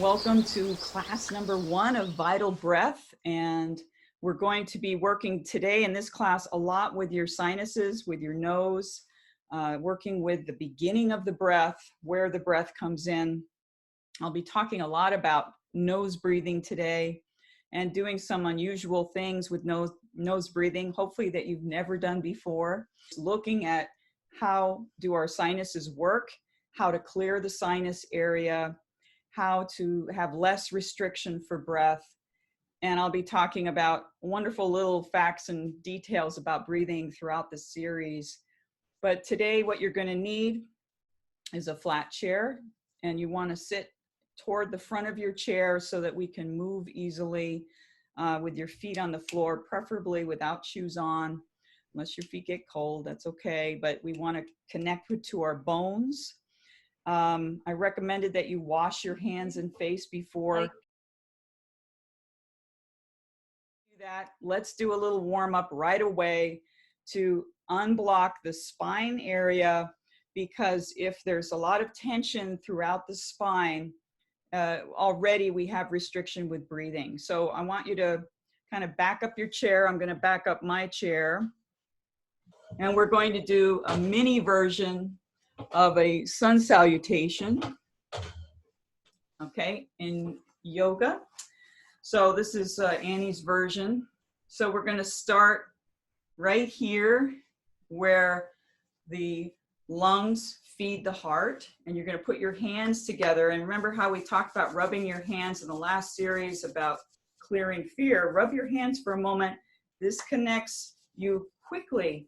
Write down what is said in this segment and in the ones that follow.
Welcome to class number 1 of Vital Breath, and we're going to be working today in this class a lot with your sinuses, with your nose, working with the beginning of the breath, where the breath comes in. I'll be talking a lot about nose breathing today and doing some unusual things with nose breathing, hopefully that you've never done before. Looking at how do our sinuses work, how to clear the sinus area, how to have less restriction for breath. And I'll be talking about wonderful little facts and details about breathing throughout the series. But today what you're going to need is a flat chair, and you want to sit toward the front of your chair so that we can move easily with your feet on the floor, preferably without shoes on. Unless your feet get cold, that's okay, but we want to connect to our bones. I recommended that you wash your hands and face before. Do that. Let's do a little warm up right away to unblock the spine area, because if there's a lot of tension throughout the spine, already we have restriction with breathing. So I want you to kind of back up your chair. I'm going to back up my chair, and we're going to do a mini version of a sun salutation, okay, in yoga. So this is Annie's version. So we're going to start right here where the lungs feed the heart, and you're going to put your hands together. And remember how we talked about rubbing your hands in the last series about clearing fear? Rub your hands for a moment. This connects you quickly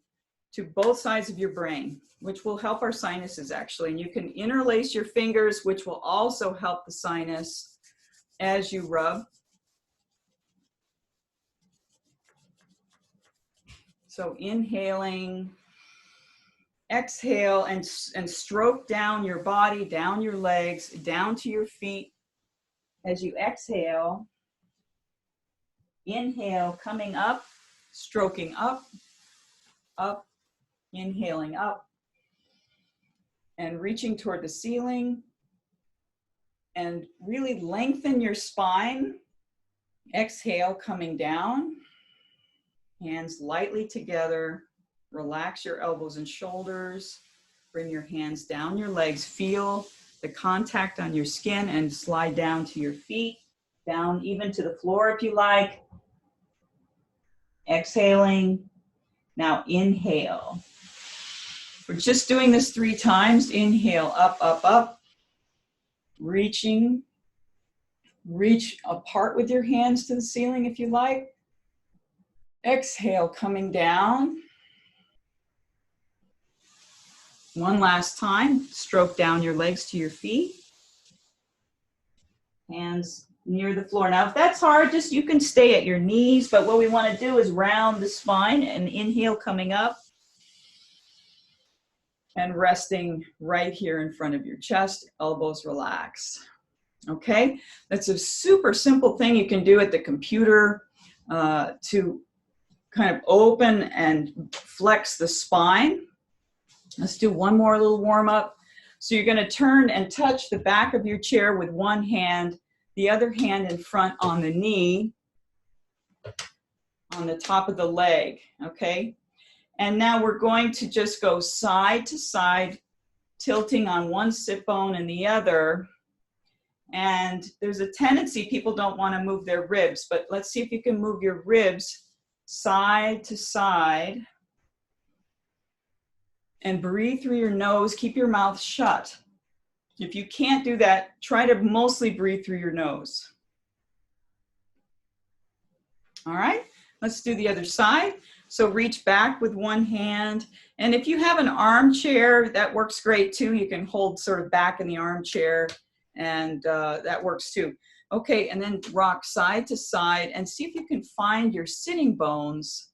to both sides of your brain, which will help our sinuses actually. And you can interlace your fingers, which will also help the sinus as you rub. So inhaling, exhale, and stroke down your body, down your legs, down to your feet. As you exhale, inhale, coming up, stroking up, up, inhaling up, and reaching toward the ceiling, and really lengthen your spine. Exhale, coming down, hands lightly together. Relax your elbows and shoulders. Bring your hands down your legs. Feel the contact on your skin and slide down to your feet, down even to the floor if you like. Exhaling. Now inhale. We're just doing this 3 times. Inhale, up, up, up. Reaching. Reach apart with your hands to the ceiling if you like. Exhale, coming down. One last time. Stroke down your legs to your feet. Hands near the floor. Now, if that's hard, just you can stay at your knees, but what we want to do is round the spine, and inhale, coming up. And resting right here in front of your chest, elbows relaxed. Okay, that's a super simple thing you can do at the computer to kind of open and flex the spine. Let's do one more little warm up. So you're going to turn and touch the back of your chair with one hand, the other hand in front on the knee, on the top of the leg, okay? And now we're going to just go side to side, tilting on one sit bone and the other. And there's a tendency people don't want to move their ribs, but let's see if you can move your ribs side to side. And breathe through your nose. Keep your mouth shut. If you can't do that, try to mostly breathe through your nose. All right, let's do the other side. So reach back with one hand. And if you have an armchair, that works great too. You can hold sort of back in the armchair, and that works too. Okay, and then rock side to side and see if you can find your sitting bones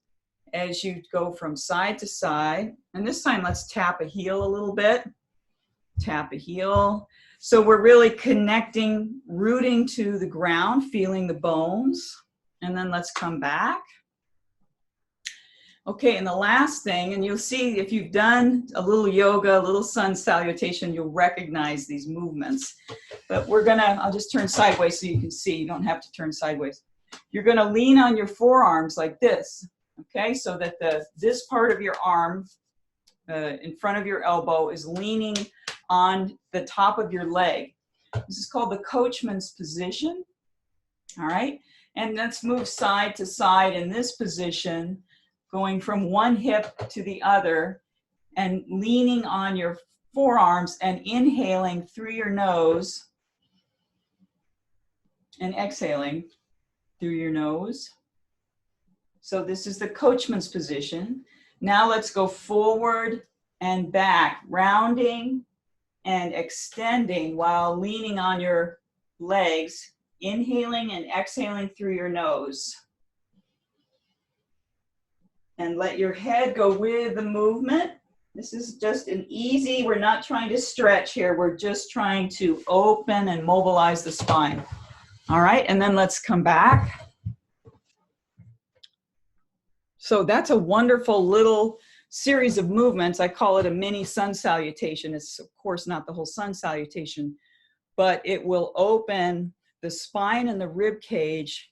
as you go from side to side. And this time, let's tap a heel a little bit. Tap a heel. So we're really connecting, rooting to the ground, feeling the bones. And then let's come back. Okay, and the last thing, and you'll see if you've done a little yoga, a little sun salutation, you'll recognize these movements. But I'll just turn sideways so you can see. You don't have to turn sideways. You're gonna lean on your forearms like this, okay? So that this part of your arm in front of your elbow is leaning on the top of your leg. This is called the coachman's position, all right? And let's move side to side in this position, going from one hip to the other and leaning on your forearms and inhaling through your nose and exhaling through your nose. So this is the coachman's position. Now let's go forward and back, rounding and extending while leaning on your legs, inhaling and exhaling through your nose. And let your head go with the movement. This is just an easy, we're not trying to stretch here, we're just trying to open and mobilize the spine. All right, and then let's come back. So that's a wonderful little series of movements. I call it a mini sun salutation. It's of course not the whole sun salutation, but it will open the spine and the rib cage,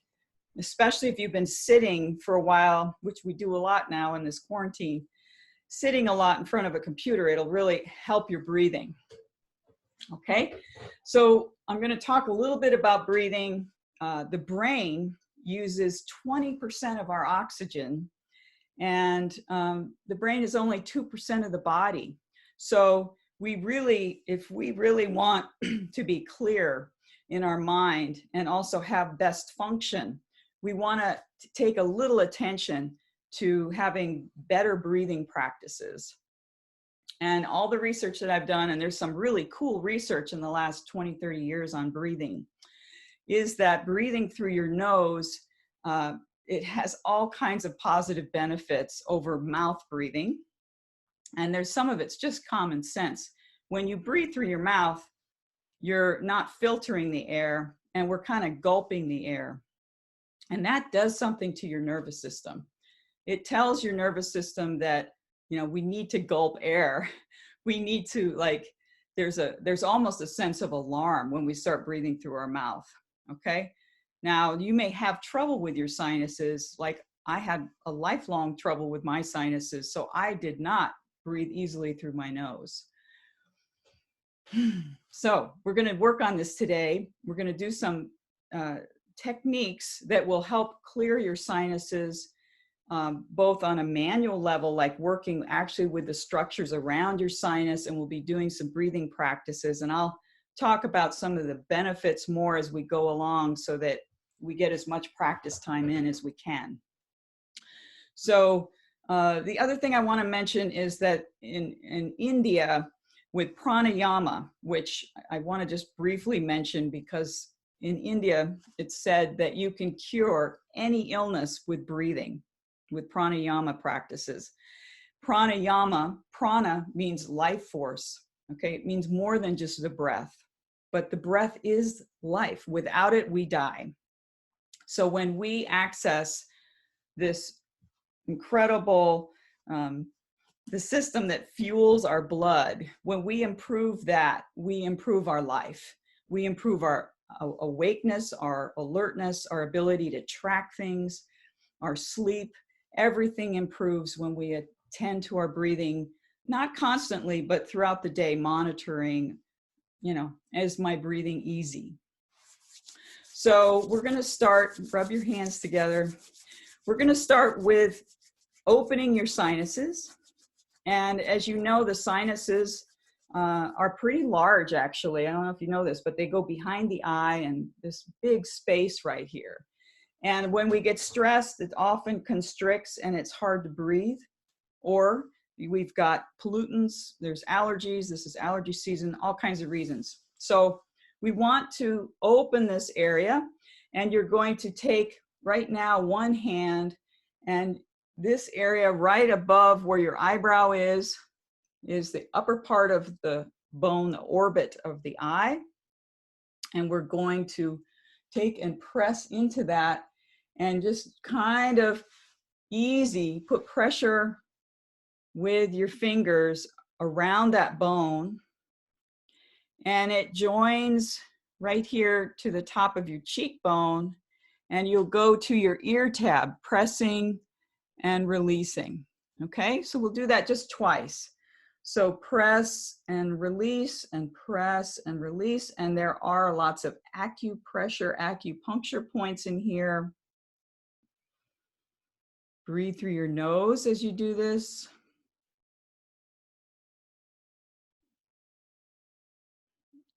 especially if you've been sitting for a while, which we do a lot now in this quarantine, sitting a lot in front of a computer, it'll really help your breathing. Okay, so I'm going to talk a little bit about breathing. The brain uses 20% of our oxygen, and the brain is only 2% of the body. So if we really want to be clear in our mind and also have best function, we want to take a little attention to having better breathing practices. And all the research that I've done, and there's some really cool research in the last 20, 30 years on breathing, is that breathing through your nose, it has all kinds of positive benefits over mouth breathing. And there's some of it's just common sense. When you breathe through your mouth, you're not filtering the air, and we're kind of gulping the air. And that does something to your nervous system. It tells your nervous system that, we need to gulp air. We need to, there's almost a sense of alarm when we start breathing through our mouth, okay? Now, you may have trouble with your sinuses, like I had a lifelong trouble with my sinuses, so I did not breathe easily through my nose. So we're going to work on this today. We're going to do some techniques that will help clear your sinuses, both on a manual level, like working actually with the structures around your sinus, and we'll be doing some breathing practices. And I'll talk about some of the benefits more as we go along so that we get as much practice time in as we can. So the other thing I want to mention is that in India, with pranayama, which I want to just briefly mention because in India, it's said that you can cure any illness with breathing, with pranayama practices. Pranayama, prana means life force, okay? It means more than just the breath, but the breath is life. Without it, we die. So when we access this incredible, the system that fuels our blood, when we improve that, we improve our life. We improve our awakeness, our alertness, our ability to track things, our sleep. Everything improves when we attend to our breathing, not constantly, but throughout the day, monitoring, is my breathing easy? So we're going to start, rub your hands together. We're going to start with opening your sinuses. And as you know, the sinuses are pretty large, actually. I don't know if you know this, but they go behind the eye and this big space right here. And when we get stressed, it often constricts and it's hard to breathe. Or we've got pollutants, there's allergies, this is allergy season, all kinds of reasons. So we want to open this area, and you're going to take right now one hand, and this area right above where your eyebrow is the upper part of the bone, the orbit of the eye. And we're going to take and press into that and just kind of easy, put pressure with your fingers around that bone, and it joins right here to the top of your cheekbone, and you'll go to your ear tab, pressing and releasing. Okay, so we'll do that just twice. So press and release and press and release, and there are lots of acupressure, acupuncture points in here. Breathe through your nose as you do this.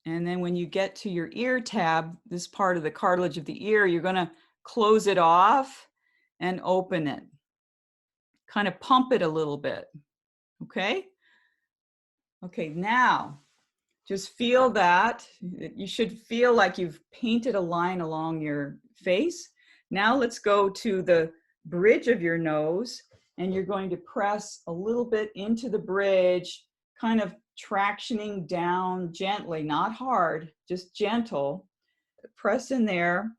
And then when you get to your ear tab, this part of the cartilage of the ear, you're going to close it off and open it. Kind of pump it a little bit. Okay? Okay, now just feel that. You should feel like you've painted a line along your face. Now let's go to the bridge of your nose, and you're going to press a little bit into the bridge, kind of tractioning down gently, not hard, just gentle. Press in there,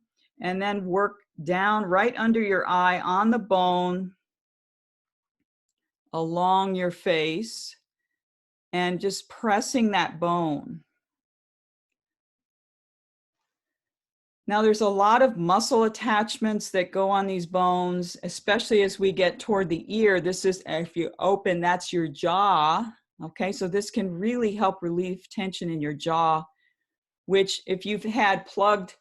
and then work down right under your eye on the bone, along your face, and just pressing that bone. Now there's a lot of muscle attachments that go on these bones, especially as we get toward the ear. This is, if you open, that's your jaw. Okay, so this can really help relieve tension in your jaw, which if you've had plugged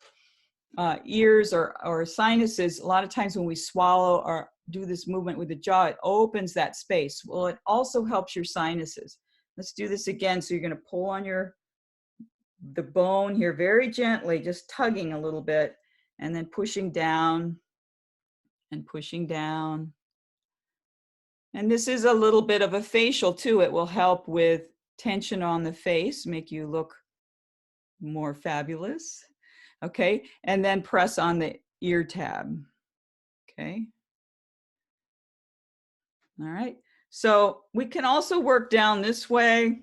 ears or sinuses, a lot of times when we swallow or do this movement with the jaw, it opens that space. Well, it also helps your sinuses. Let's do this again. So you're going to pull on the bone here very gently, just tugging a little bit, and then pushing down and pushing down. And this is a little bit of a facial too. It will help with tension on the face, make you look more fabulous. Okay, and then press on the ear tab. Okay. All right, so we can also work down this way,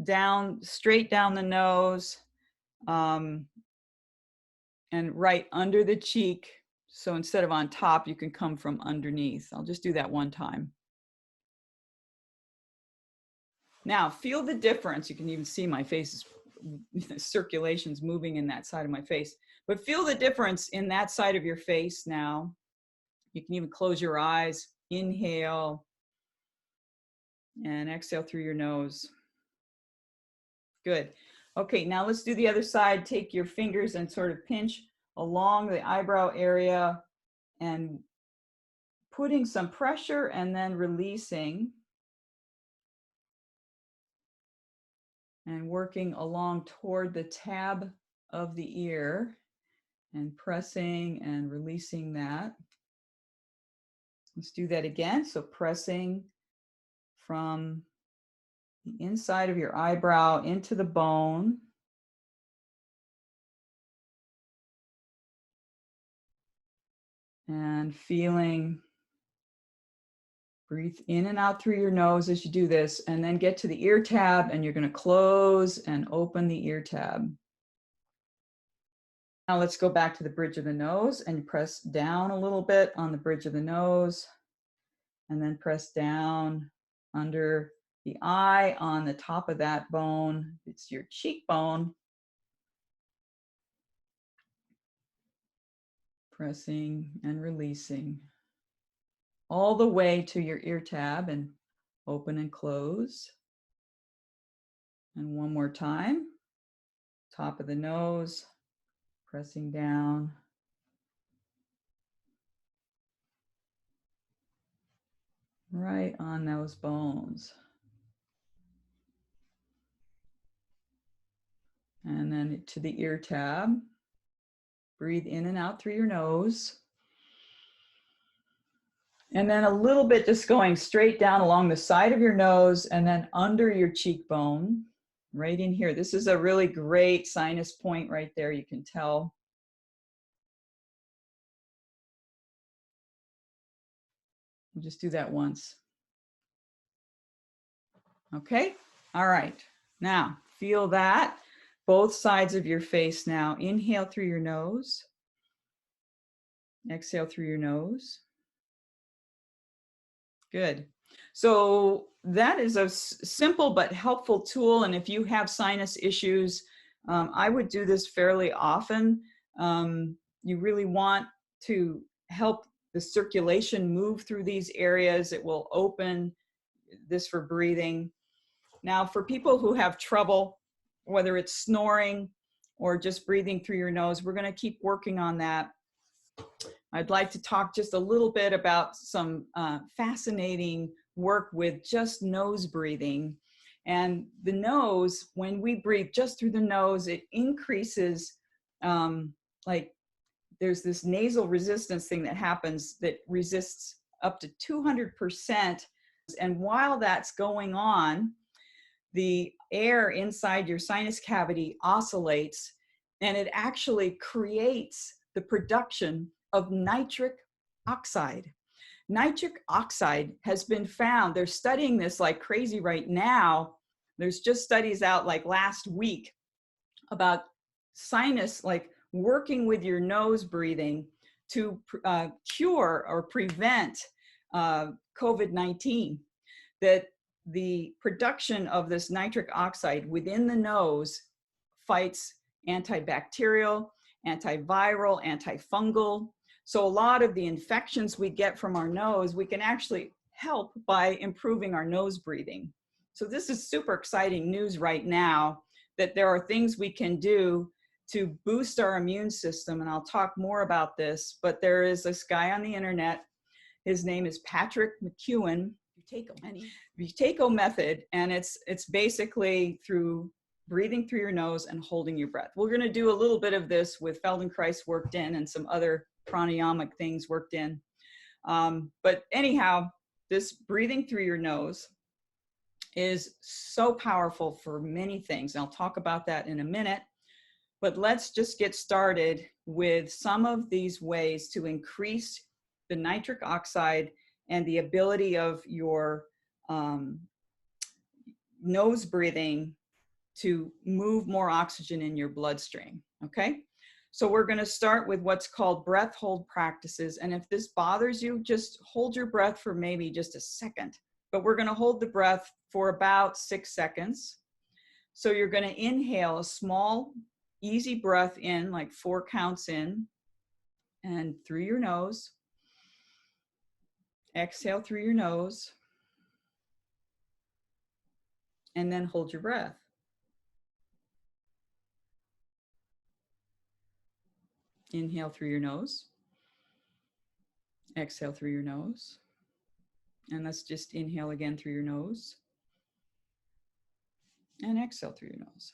down, straight down the nose, and right under the cheek. So instead of on top, you can come from underneath. I'll just do that one time. Now, feel the difference. You can even see my face is, circulation's moving in that side of my face. But feel the difference in that side of your face now. You can even close your eyes, inhale, and exhale through your nose. Good. Okay, now let's do the other side. Take your fingers and sort of pinch along the eyebrow area and putting some pressure and then releasing. And working along toward the tab of the ear and pressing and releasing that. Let's do that again. So pressing from the inside of your eyebrow into the bone. And feeling, breathe in and out through your nose as you do this, and then get to the ear tab, and you're going to close and open the ear tab. Now let's go back to the bridge of the nose and press down a little bit on the bridge of the nose, and then press down under the eye on the top of that bone. It's your cheekbone. Pressing and releasing all the way to your ear tab, and open and close. And one more time, top of the nose, pressing down. Right on those bones. And then to the ear tab. Breathe in and out through your nose. And then a little bit just going straight down along the side of your nose and then under your cheekbone, right in here. This is a really great sinus point right there, you can tell. We'll just do that once. Okay, all right. Now, feel that. Both sides of your face now. Inhale through your nose. Exhale through your nose. Good. So that is a simple but helpful tool. And if you have sinus issues, I would do this fairly often. You really want to help the circulation move through these areas. It will open this for breathing. Now, for people who have trouble, whether it's snoring or just breathing through your nose, we're going to keep working on that. I'd like to talk just a little bit about some fascinating work with just nose breathing. And the nose, when we breathe just through the nose, it increases, like there's this nasal resistance thing that happens that resists up to 200%. And while that's going on, the air inside your sinus cavity oscillates, and it actually creates the production of nitric oxide. Nitric oxide has been found, they're studying this like crazy right now. There's just studies out like last week about sinus, like working with your nose breathing to cure or prevent COVID-19, that the production of this nitric oxide within the nose fights antibacterial, antiviral, antifungal. So a lot of the infections we get from our nose, we can actually help by improving our nose breathing. So this is super exciting news right now, that there are things we can do to boost our immune system. And I'll talk more about this, but there is this guy on the internet. His name is Patrick McEwen. Buteyko Method, and it's basically through breathing through your nose and holding your breath. We're going to do a little bit of this with Feldenkrais worked in and some other pranayama things worked in. But anyhow, this breathing through your nose is so powerful for many things. And I'll talk about that in a minute. But let's just get started with some of these ways to increase the nitric oxide and the ability of your nose breathing to move more oxygen in your bloodstream, okay? So we're gonna start with what's called breath hold practices. And if this bothers you, just hold your breath for maybe just a second. But we're gonna hold the breath for about 6 seconds. So you're gonna inhale a small, easy breath in, like 4 counts in, and through your nose. Exhale through your nose, and then hold your breath. Inhale through your nose, exhale through your nose, and let's just inhale again through your nose, and exhale through your nose.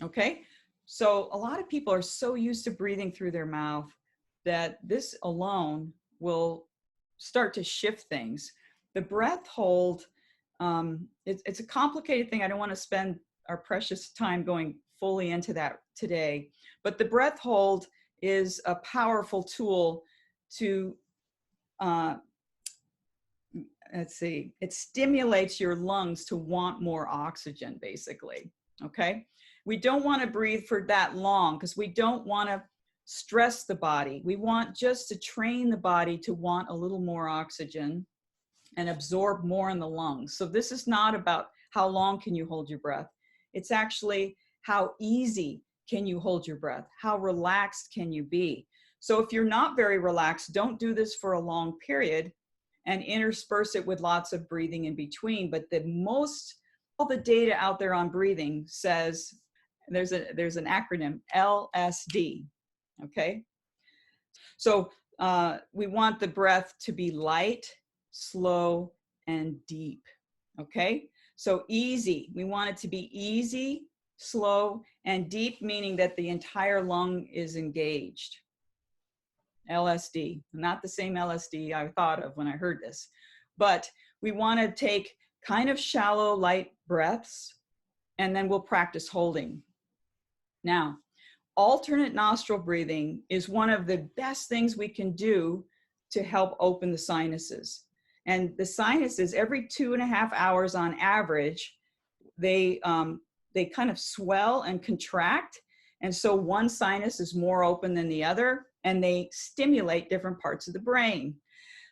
Okay, so a lot of people are so used to breathing through their mouth that this alone will start to shift things. The breath hold, it's a complicated thing. I don't want to spend our precious time going fully into that today, but the breath hold is a powerful tool to, let's see, it stimulates your lungs to want more oxygen, basically, okay? We don't want to breathe for that long because we don't want to stress the body. We want just to train the body to want a little more oxygen and absorb more in the lungs. So this is not about how long can you hold your breath. It's actually how easy can you hold your breath? How relaxed can you be? So if you're not very relaxed, don't do this for a long period and intersperse it with lots of breathing in between. But all the data out there on breathing says, there's an acronym, LSD, okay? So we want the breath to be light, slow, and deep, okay? So easy, we want it to be easy, slow, and deep, meaning that the entire lung is engaged. LSD, not the same LSD I thought of when I heard this, but we want to take kind of shallow, light breaths, and then we'll practice holding. Now, alternate nostril breathing is one of the best things we can do to help open the sinuses. And the sinuses, every 2.5 hours on average, they kind of swell and contract. And so one sinus is more open than the other, and they stimulate different parts of the brain.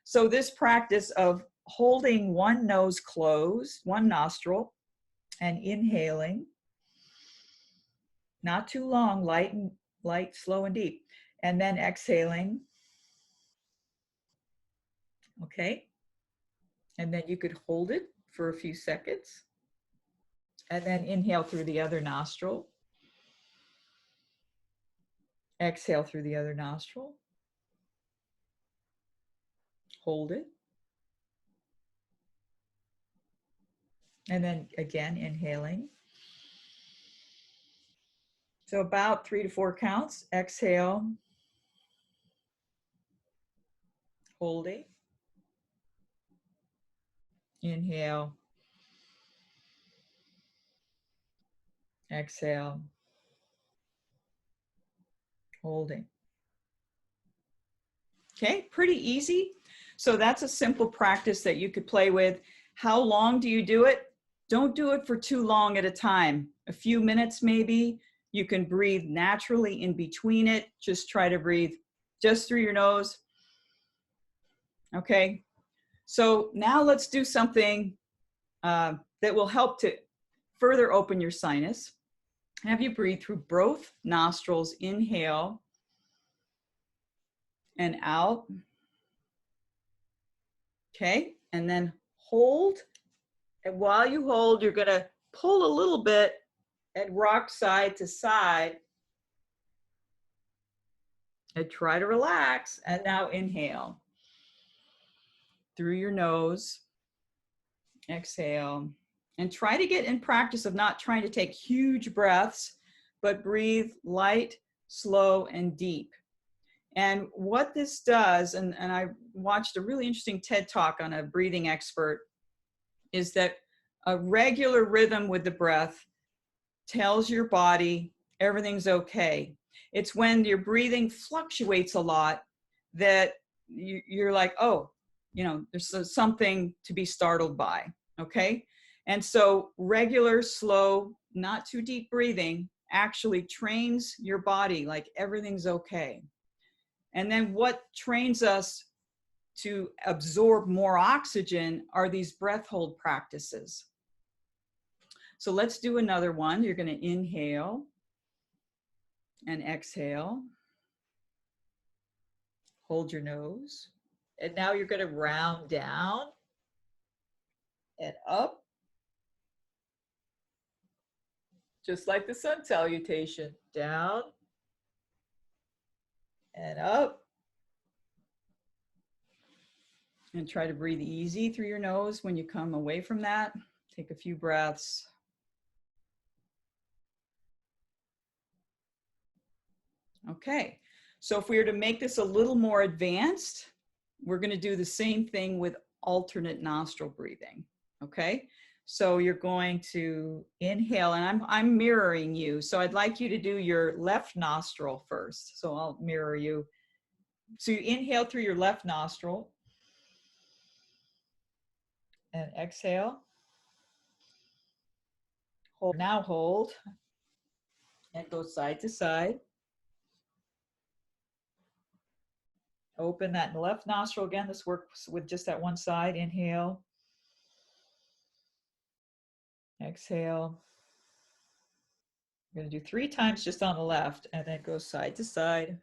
So this practice of holding one nose closed, one nostril, and inhaling. Not too long, light, slow, and deep. And then exhaling. Okay. And then you could hold it for a few seconds. And then inhale through the other nostril. Exhale through the other nostril. Hold it. And then again, inhaling. So about 3 to 4 counts. Exhale. Holding. Inhale. Exhale. Holding. Okay, pretty easy. So that's a simple practice that you could play with. How long do you do it? Don't do it for too long at a time. A few minutes maybe. You can breathe naturally in between it. Just try to breathe just through your nose. Okay, so now let's do something that will help to further open your sinus. Have you breathe through both nostrils, inhale and out. Okay, and then hold. And while you hold, you're gonna pull a little bit and rock side to side. And try to relax. And now inhale. Through your nose. Exhale. And try to get in practice of not trying to take huge breaths, but breathe light, slow, and deep. And what this does, and I watched a really interesting TED Talk on a breathing expert, is that a regular rhythm with the breath tells your body everything's okay. It's when your breathing fluctuates a lot that you're like, oh, you know, there's something to be startled by, okay? And so regular, slow, not too deep breathing actually trains your body like everything's okay. And then what trains us to absorb more oxygen are these breath hold practices. So let's do another one. You're going to inhale and exhale. Hold your nose. And now you're going to round down and up. Just like the sun salutation. Down and up. And try to breathe easy through your nose when you come away from that. Take a few breaths. Okay, so if we were to make this a little more advanced, we're going to do the same thing with alternate nostril breathing. Okay, so you're going to inhale, and I'm mirroring you. So I'd like you to do your left nostril first. So I'll mirror you. So you inhale through your left nostril and exhale. Hold. Now hold and go side to side. Open that left nostril again. This works with just that one side. Inhale. Exhale. We're going to do 3 times just on the left and then go side to side.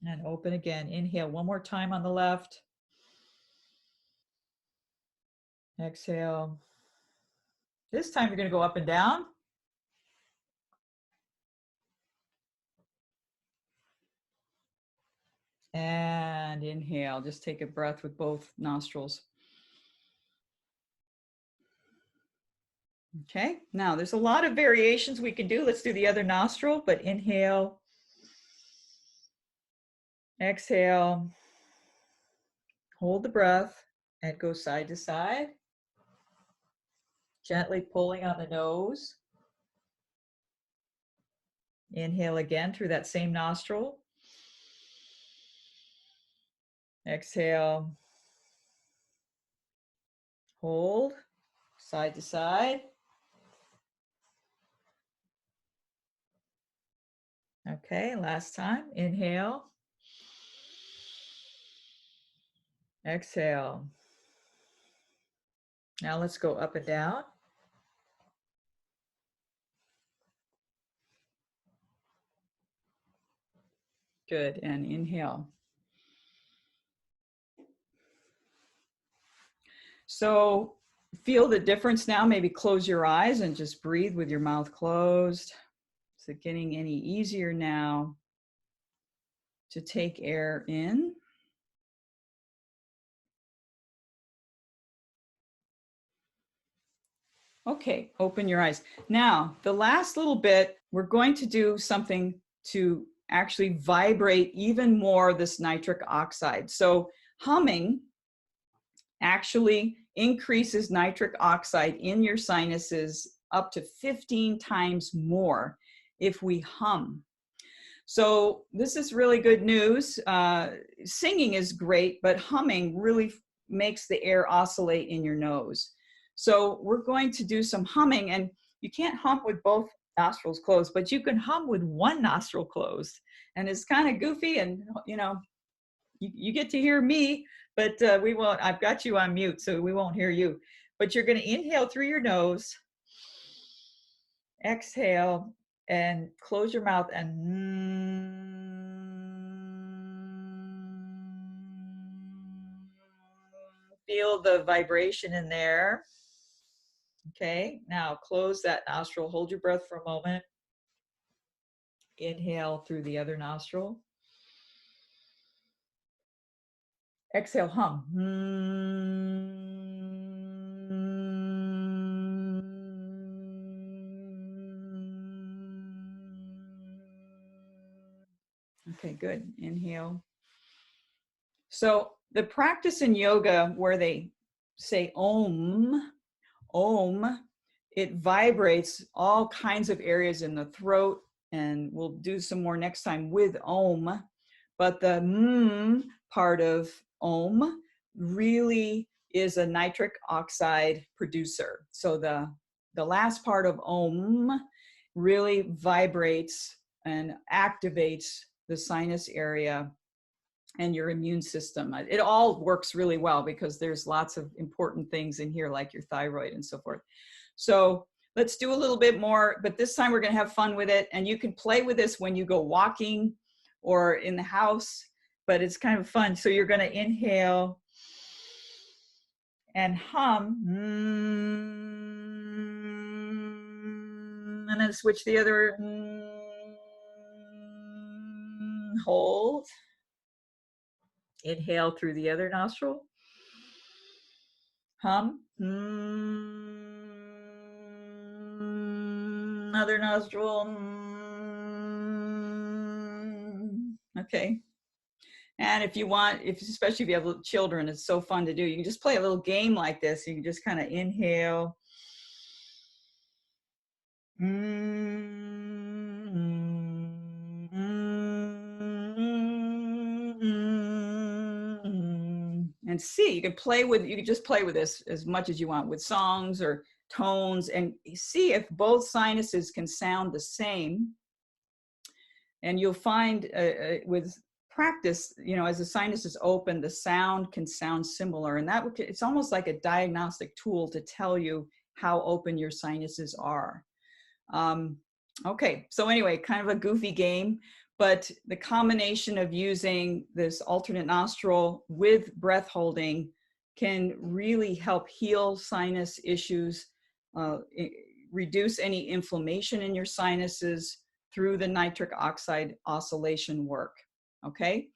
And open again. Inhale one more time on the left. Exhale. This time you're going to go up and down. And inhale. Just take a breath with both nostrils. Okay, now there's a lot of variations we can do. Let's do the other nostril, but inhale. Exhale. Hold the breath and go side to side. Gently pulling on the nose. Inhale again through that same nostril. Exhale. Hold, side to side. Okay, last time. Inhale. Exhale. Now let's go up and down. Good, and inhale. So feel the difference now. Maybe close your eyes and just breathe with your mouth closed. Is it getting any easier now to take air in? Okay, open your eyes. Now, the last little bit, we're going to do something to actually vibrate even more this nitric oxide. So humming actually increases nitric oxide in your sinuses up to 15 times more if we hum. So this is really good news. Singing is great, but humming really makes the air oscillate in your nose. So we're going to do some humming, and you can't hum with both nostrils closed, but you can hum with one nostril closed. And it's kind of goofy, and you get to hear me, but we won't. I've got you on mute, so we won't hear you. But you're going to inhale through your nose, exhale, and close your mouth and feel the vibration in there. Okay, now close that nostril. Hold your breath for a moment. Inhale through the other nostril. Exhale, hum. Okay, good. Inhale. So the practice in yoga where they say om, it vibrates all kinds of areas in the throat, and we'll do some more next time with om. But the part of om really is a nitric oxide producer. So the last part of om really vibrates and activates the sinus area and your immune system. It all works really well because there's lots of important things in here like your thyroid and so forth. So let's do a little bit more, but this time we're going to have fun with it. And you can play with this when you go walking or in the house, but it's kind of fun. So you're going to inhale and hum, and then switch the other, hold. Inhale through the other nostril. Hum. Other nostril. Okay. And if you want, especially if you have little children, it's so fun to do. You can just play a little game like this. You can just kind of inhale. And see, you can just play with this as much as you want with songs or tones, and see if both sinuses can sound the same. And you'll find with practice, as the sinus is open, the sound can sound similar, and it's almost like a diagnostic tool to tell you how open your sinuses are. Okay, so anyway, kind of a goofy game, but the combination of using this alternate nostril with breath holding can really help heal sinus issues, reduce any inflammation in your sinuses through the nitric oxide oscillation work. Okay,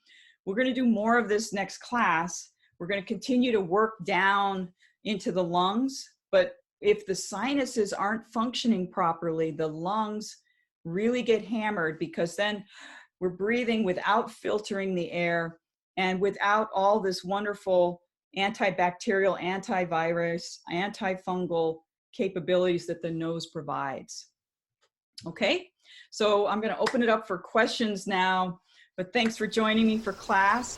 we're going to do more of this next class. We're going to continue to work down into the lungs, but if the sinuses aren't functioning properly, the lungs really get hammered, because then we're breathing without filtering the air and without all this wonderful antibacterial, antivirus, antifungal capabilities that the nose provides. Okay, so I'm going to open it up for questions now, but thanks for joining me for class.